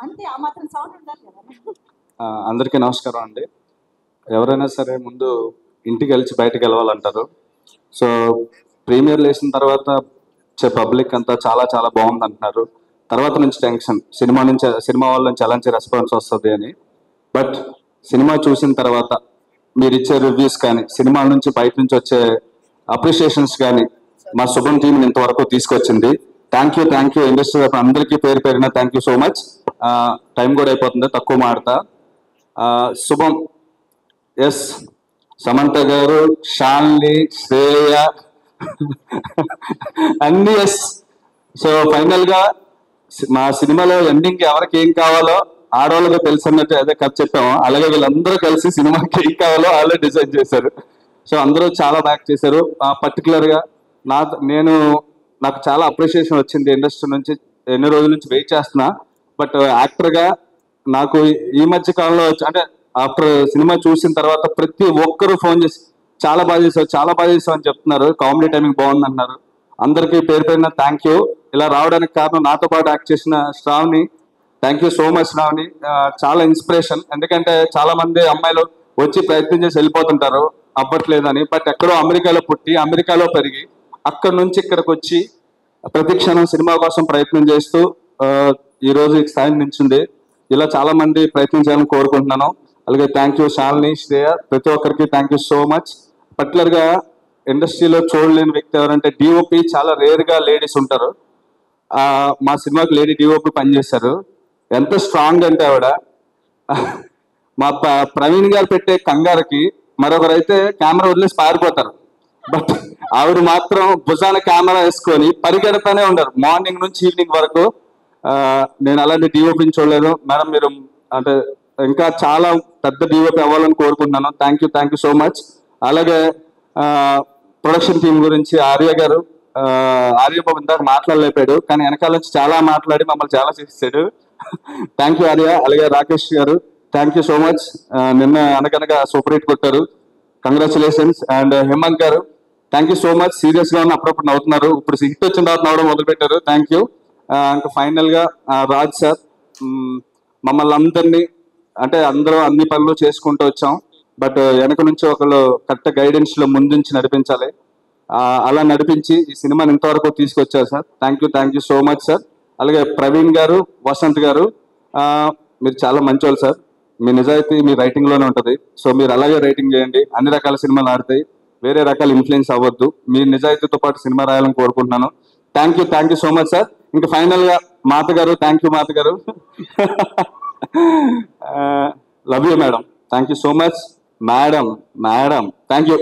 అంతే, ఆ మాత్రం సౌండ్ ఉండాలి కదా. అందరికీ నమస్కారం అండి. ఎవరైనా సరే ముందు ఇంటికి వెళ్ళి బయటకు వెళ్ళాలంటారు. సో ప్రీమియర్ వేసిన తర్వాత పబ్లిక్ అంతా చాలా చాలా బాగుంది అంటున్నారు. తర్వాత నుంచి టెన్షన్, సినిమా వాళ్ళ నుంచి ఎలాంటి రెస్పాన్స్ వస్తుంది అని. బట్ సినిమా చూసిన తర్వాత మీరు ఇచ్చే రివ్యూస్ కానీ, సినిమా నుంచి బయట నుంచి వచ్చే అప్రిషియేషన్స్ కానీ మా శుభం టీంని ఇంతవరకు తీసుకొచ్చింది. థ్యాంక్ యూ ఇండస్ట్రీ అందరికీ పేరు పేరున thank you so much. Time కూడా అయిపోతుంది, తక్కువ మాడతా. శుభం, ఎస్, సమంత గారు, శాలిని, శ్రేయ అన్ని ఎస్. సో ఫైనల్ గా మా సినిమాలో ఎండింగ్ ఎవరికి ఏం కావాలో ఆడవాళ్ళకి తెలుసు అన్నట్టు అదే కథ చెప్పాము. అలాగే వీళ్ళందరూ కలిసి సినిమాకి ఏం కావాలో వాళ్ళే డిజైన్ చేశారు. సో అందరూ చాలా బ్యాక్ చేశారు. పర్టికులర్ గా నాకు చాలా అప్రిషియేషన్ వచ్చింది ఇండస్ట్రీ నుంచి. ఎన్ని రోజుల నుంచి వెయిట్ చేస్తున్నా. బట్ యాక్టర్ గా నాకు ఈ మధ్య కాలంలో అంటే ఆఫ్టర్ సినిమా చూసిన తర్వాత ప్రతి ఒక్కరూ ఫోన్ చేసి చాలా బాగా చేసావు అని చెప్తున్నారు. కామెడీ టైమింగ్ బాగుంది అన్నారు. అందరికీ పేరు పేరున థ్యాంక్ యూ. ఇలా రావడానికి కారణం నాతో పాటు యాక్ట్ చేసిన Sravani. Thank you so much Sravani. చాలా ఇన్స్పిరేషన్. ఎందుకంటే చాలా మంది అమ్మాయిలు వచ్చి ప్రయత్నం చేసి వెళ్ళిపోతుంటారు అవ్వట్లేదని. బట్ ఎక్కడో అమెరికాలో పుట్టి, అమెరికాలో పెరిగి, అక్కడ నుంచి ఇక్కడికి వచ్చి ప్రతి క్షణం సినిమా కోసం ప్రయత్నం చేస్తూ ఈ రోజు ఈ స్థాయి నించుంది. ఇలా చాలా మంది ప్రయత్నం చేయాలని కోరుకుంటున్నాను. అలాగే థ్యాంక్ యూ శాలిని, శ్రేయ, ప్రతి ఒక్కరికి thank you so much. Particular గా ఇండస్ట్రీలో చూడలేని వ్యక్తి ఎవరంటే డిఓపి. చాలా రేర్ గా లేడీస్ ఉంటారు. మా సినిమాకి లేడీ డిఓపి పనిచేశారు. ఎంత స్ట్రాంగ్ అంటే ఆవిడ, మా ప్రవీణ్ గారు పెట్టే కంగారుకి మరొకరైతే కెమెరా వదిలేసి పారిపోతారు. బట్ ఆవిడ మాత్రం భుజాన కెమెరా వేసుకొని పరిగెడతానే ఉండరు మార్నింగ్ నుంచి ఈవినింగ్ వరకు. నేను అలాంటి డిఓపిని చూడలేదు మేడం. మీరు అంటే ఇంకా చాలా పెద్ద డిఓపి అవ్వాలని కోరుకుంటున్నాను. Thank you so much. అలాగే ప్రొడక్షన్ టీం గురించి ఆర్య గారు, ఆర్యబాబు ఇందాక మాట్లాడలేపాడు, కానీ వెనకాల నుంచి చాలా మాట్లాడి మమ్మల్ని చాలా చేసాడు. Thank you Arya. అలాగే రాకేష్ గారు థ్యాంక్ యూ సో మచ్. నిన్న అనగనగా సూపర్ హిట్ కొట్టారు, కంగ్రాచులేషన్స్. అండ్ హేమంత్ గారు thank you so much. Serious గా ఉన్న అప్పుడప్పుడు నవ్వుతున్నారు, ఇప్పుడు హిట్ వచ్చిన తర్వాత నవ్వడం మొదలు పెట్టారు. Thank you. ఇంకా ఫైనల్ గా రాజ్ సార్, మమ్మల్ని అందరినీ అంటే అందరూ అన్ని పనులు చేసుకుంటూ వచ్చాం. బట్ వెనక నుంచి ఒకళ్ళు కరెక్ట్ గైడెన్స్ లో ముందుంచి నడిపించాలి. అలా నడిపించి ఈ సినిమాని ఇంతవరకు తీసుకొచ్చారు sir. Thank you so much sir. అలాగే ప్రవీణ్ గారు, వసంత్ గారు, మీరు చాలా మంచివాళ్ళు సార్. మీ నిజాయితీ మీ రైటింగ్ లోనే ఉంటుంది. సో మీరు అలాగే రైటింగ్ చేయండి. అన్ని రకాల సినిమాలు ఆడతాయి, వేరే రకాల ఇన్ఫ్లుయెన్స్ అవ్వద్దు. మీ నిజాయితీతో పాటు సినిమా రాయాలని కోరుకుంటున్నాను. Thank you so much sir. ఇంకా ఫైనల్ గా మాత గారు, థ్యాంక్ యూ మాత గారు. Love you madam. Thank you so much madam. Thank you.